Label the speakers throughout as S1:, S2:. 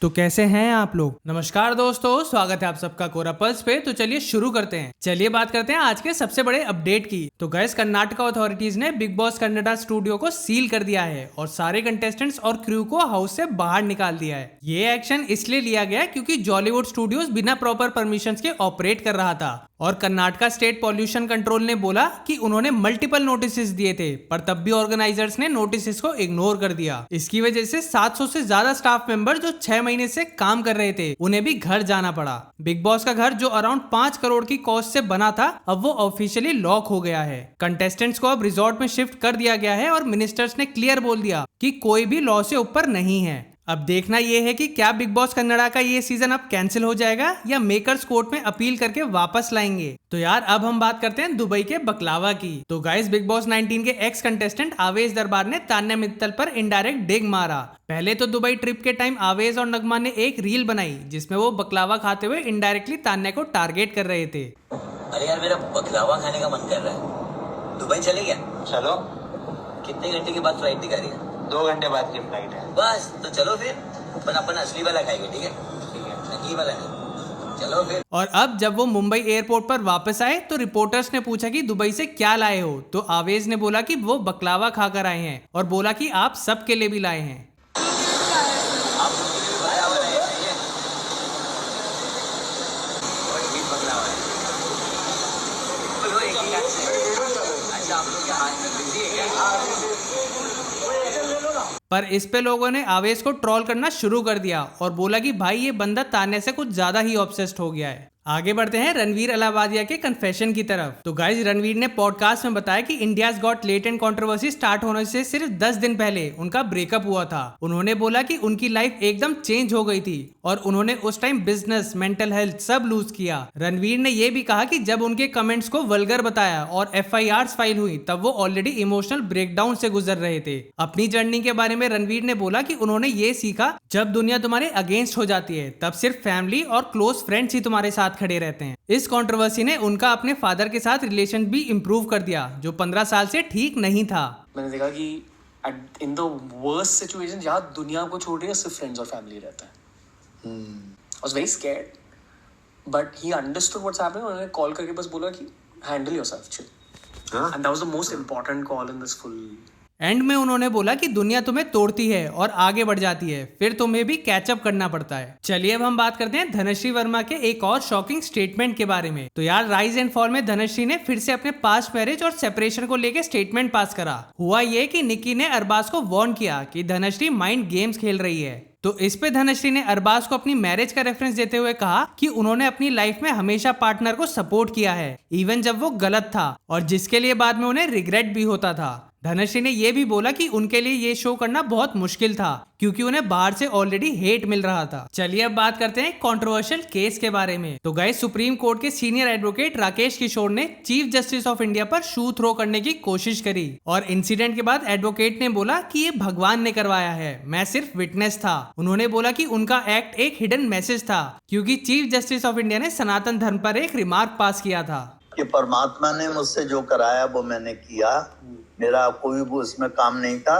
S1: तो कैसे हैं आप लोग। नमस्कार दोस्तों, स्वागत है आप सबका कोरा पल्स पे। तो चलिए शुरू करते हैं। चलिए बात करते हैं आज के सबसे बड़े अपडेट की। तो गैस कर्नाटका अथॉरिटीज ने बिग बॉस कन्नडा स्टूडियो को सील कर दिया है और सारे कंटेस्टेंट्स और क्रू को हाउस से बाहर निकाल दिया है। ये एक्शन इसलिए लिया गया क्योंकि जॉलीवुड स्टूडियोज बिना प्रॉपर परमिशन के ऑपरेट कर रहा था और कर्नाटका स्टेट पॉल्यूशन कंट्रोल ने बोला कि उन्होंने मल्टीपल नोटिस दिए थे, पर तब भी ऑर्गेनाइजर्स ने नोटिस को इग्नोर कर दिया। इसकी वजह से 700 से ज्यादा स्टाफ मेंबर जो 6 महीने से काम कर रहे थे उन्हें भी घर जाना पड़ा। बिग बॉस का घर जो अराउंड 5 करोड़ की कॉस्ट से बना था, अब वो ऑफिशियली लॉक हो गया है। कंटेस्टेंट्स को अब रिजॉर्ट में शिफ्ट कर दिया गया है और मिनिस्टर्स ने क्लियर बोल दिया कि कोई भी लॉ से ऊपर नहीं है। अब देखना यह है कि क्या बिग बॉस कन्नडा का ये सीजन अब कैंसिल हो जाएगा या मेकर्स कोर्ट में अपील करके वापस लाएंगे। तो यार अब हम बात करते हैं दुबई के बकलावा की। तो गाइस बिग बॉस 19 के एक्स कंटेस्टेंट आवेश दरबार ने तान्या मित्तल पर इनडायरेक्ट डिग मारा। पहले तो दुबई ट्रिप के टाइम आवेश और नगमा ने एक रील बनाई जिसमें वो बकलावा खाते हुए इनडायरेक्टली तान्या को टारगेट कर रहे थे।
S2: अरे यार मेरा बकलावा खाने का मन कर रहा है, दुबई चले क्या?
S3: चलो।
S2: कितने घंटे के बाद फ्लाइट दिखा रही है?
S3: 2 घंटे बाद की फ्लाइट है।
S2: बस तो चलो फिर, पर अपन असली वाला खाएंगे, ठीक है?
S3: ठीक है।
S2: नकली वाला नहीं। चलो फिर।
S1: और अब जब वो मुंबई एयरपोर्ट पर वापस आए तो रिपोर्टर्स ने पूछा कि दुबई से क्या लाए हो, तो आवेश ने बोला कि वो बकलावा खाकर आए हैं और बोला कि आप सबके लिए भी लाए हैं।
S2: आप लोगों के लिए भी बकलावा लाए हैं, ये? और ये बकलावा है। बोलो एक ही हाथ से। अच्छा, आप लोग के हाथ में बिजी है क्या?
S1: पर इस पे लोगों ने आवेश को ट्रोल करना शुरू कर दिया और बोला कि भाई ये बंदा तान्या से कुछ ज्यादा ही ऑब्सेस्ड हो गया है। आगे बढ़ते हैं रणवीर अलाहाबादिया के कन्फेशन की तरफ। तो गाइस रणवीर ने पॉडकास्ट में बताया कि India's got latent controversy start होने से सिर्फ 10 दिन पहले उनका ब्रेकअप हुआ था। उन्होंने बोला कि उनकी लाइफ एकदम चेंज हो गई थी और उन्होंने उस टाइम बिजनेस, मेंटल हेल्थ सब लूज किया। रणवीर ने यह भी कहा कि जब उनके कमेंट्स को वल्गर बताया और FIRs फाइल हुई तब वो ऑलरेडी इमोशनल ब्रेकडाउन से गुजर रहे थे। अपनी जर्नी के बारे में रणवीर ने बोला कि उन्होंने ये सीखा जब दुनिया तुम्हारे अगेंस्ट हो जाती है तब सिर्फ फैमिली और क्लोज फ्रेंड्स ही तुम्हारे साथ खड़े रहते हैं। इस कंट्रोवर्सी ने उनका अपने फादर के साथ रिलेशन भी इंप्रूव कर दिया जो 15 साल से ठीक नहीं था।
S4: मैंने देखा कि इन द वर्स्ट सिचुएशन जहाँ दुनिया को छोड़ रही है सिर्फ फ्रेंड्स और फैमिली रहता है। I was very scared, but he understood what's happening. उन्होंने कॉल करके बस बोला कि handle yourself, chill. And that was the most important call in this full.
S1: And में उन्होंने बोला कि दुनिया तुम्हें तोड़ती है और आगे बढ़ जाती है, फिर तुम्हें भी कैचअप करना पड़ता है। चलिए अब हम बात करते हैं धनश्री वर्मा के एक और शॉकिंग स्टेटमेंट के बारे में। तो यार राइज एंड फॉल में धनश्री ने फिर से अपने पास्ट मैरिज और सेपरेशन को लेके स्टेटमेंट पास करा। हुआ ये कि निकी ने अरबाज को वार्न किया कि धनश्री माइंड गेम्स खेल रही है। तो इस पे धनश्री ने अरबाज को अपनी मैरिज का रेफरेंस देते हुए कहा कि उन्होंने अपनी लाइफ में हमेशा पार्टनर को सपोर्ट किया है, इवन जब वो गलत था और जिसके लिए बाद में उन्हें रिग्रेट भी होता था। धनश्री ने यह भी बोला कि उनके लिए ये शो करना बहुत मुश्किल था क्योंकि उन्हें बाहर से ऑलरेडी हेट मिल रहा था। चलिए अब बात करते हैं कंट्रोवर्शियल केस के बारे में। तो गाइस सुप्रीम कोर्ट के सीनियर एडवोकेट राकेश किशोर ने चीफ जस्टिस ऑफ इंडिया पर शू थ्रो करने की कोशिश करी और इंसिडेंट के बाद एडवोकेट ने बोला कि ये भगवान ने करवाया है, मैं सिर्फ विटनेस था। उन्होंने बोला कि उनका एक्ट एक हिडन मैसेज था क्योंकि चीफ जस्टिस ऑफ इंडिया ने सनातन धर्म पर एक रिमार्क पास किया था
S5: कि परमात्मा ने मुझसे जो कराया वो मैंने किया, मेरा कोई भी उसमें काम नहीं था,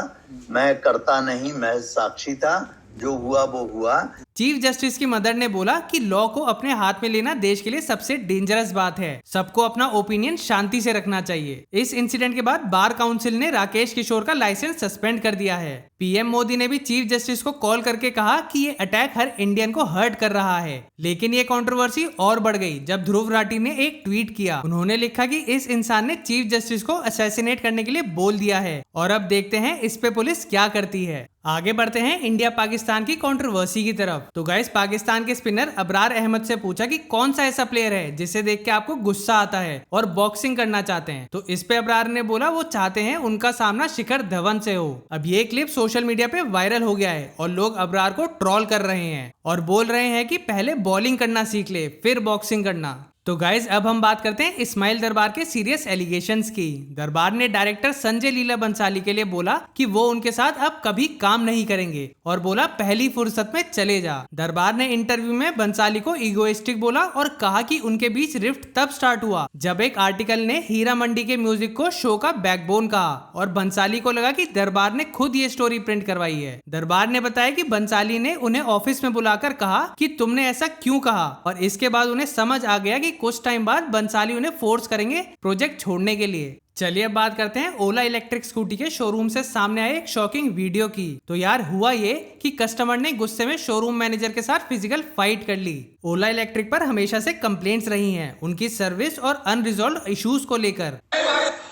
S5: मैं करता नहीं, मैं साक्षी था, जो हुआ वो हुआ।
S1: चीफ जस्टिस की मदर ने बोला कि लॉ को अपने हाथ में लेना देश के लिए सबसे डेंजरस बात है, सबको अपना ओपिनियन शांति से रखना चाहिए। इस इंसिडेंट के बाद बार काउंसिल ने राकेश किशोर का लाइसेंस सस्पेंड कर दिया है। पीएम मोदी ने भी चीफ जस्टिस को कॉल करके कहा कि ये अटैक हर इंडियन को हर्ट कर रहा है। लेकिन ये कंट्रोवर्सी और बढ़ गई जब ध्रुव राठी ने एक ट्वीट किया। उन्होंने लिखा कि इस इंसान ने चीफ जस्टिस को असैसिनेट करने के लिए बोल दिया है और अब देखते हैं इस पे पुलिस क्या करती है। आगे बढ़ते हैं इंडिया पाकिस्तान की कंट्रोवर्सी की तरफ। तो गाइस पाकिस्तान के स्पिनर अबरार अहमद से पूछा कि कौन सा ऐसा प्लेयर है जिसे देख के आपको गुस्सा आता है और बॉक्सिंग करना चाहते हैं। तो इस पे अबरार ने बोला वो चाहते हैं उनका सामना शिखर धवन से हो। अब ये क्लिप सोशल मीडिया पे वायरल हो गया है और लोग अबरार को ट्रोल कर रहे हैं और बोल रहे हैं कि पहले बॉलिंग करना सीख ले फिर बॉक्सिंग करना। तो गाइज अब हम बात करते हैं इस्माइल दरबार के सीरियस एलिगेशंस की। दरबार ने डायरेक्टर संजय लीला बंसाली के लिए बोला कि वो उनके साथ अब कभी काम नहीं करेंगे और बोला पहली फुर्सत में चले जा। दरबार ने इंटरव्यू में बंसाली को इगोइस्टिक बोला और कहा कि उनके बीच रिफ्ट तब स्टार्ट हुआ जब एक आर्टिकल ने हीरा मंडी के म्यूजिक को शो का बैकबोन कहा और बंसाली को लगा कि दरबार ने खुद ये स्टोरी प्रिंट करवाई है। दरबार ने बताया कि बंसाली ने उन्हें ऑफिस में बुलाकर कहा कि तुमने ऐसा क्यों कहा और इसके बाद उन्हें समझ आ गया कि कुछ टाइम बाद बंसाली उन्हें फोर्स करेंगे प्रोजेक्ट छोड़ने के लिए। चलिए अब बात करते हैं ओला इलेक्ट्रिक स्कूटी के शोरूम से सामने आए एक शॉकिंग वीडियो की। तो यार हुआ ये कि कस्टमर ने गुस्से में शोरूम मैनेजर के साथ फिजिकल फाइट कर ली। ओला इलेक्ट्रिक पर हमेशा से कंप्लेंट्स रही हैं उनकी सर्विस और अनरिजॉल्व इश्यूज को लेकर।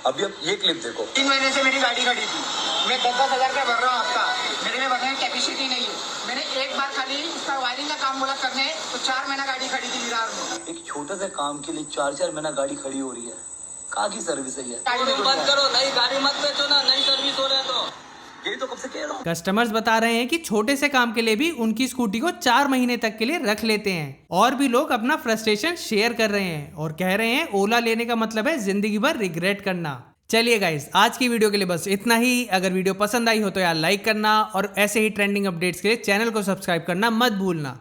S6: अभी अब ये क्लिप देखो।
S7: 3 महीने से मेरी गाड़ी खड़ी थी, मैं 10,000 रुपया भर रहा हूँ आपका, मेरे में भरने की कैपेसिटी नहीं है। मैंने एक बार खाली उसका वायरिंग का काम बोला करने तो 4 महीना गाड़ी खड़ी थी विरार में।
S4: एक छोटे से काम के लिए 4 महीना गाड़ी खड़ी हो रही है, कहाँ की सर्विस है ये?
S2: मत करो, नई गाड़ी मत बेचो ना, नई सर्विस हो रहा है तो
S4: यही तो कब से कह रहा हूँ।
S1: कस्टमर्स बता रहे हैं कि छोटे से काम के लिए भी उनकी स्कूटी को 4 महीने तक के लिए रख लेते हैं और भी लोग अपना फ्रस्ट्रेशन शेयर कर रहे हैं और कह रहे हैं ओला लेने का मतलब है जिंदगी भर रिग्रेट करना। चलिए गाइस आज की वीडियो के लिए बस इतना ही। अगर वीडियो पसंद आई हो तो यार लाइक करना और ऐसे ही ट्रेंडिंग अपडेट्स के लिए चैनल को सब्सक्राइब करना मत भूलना।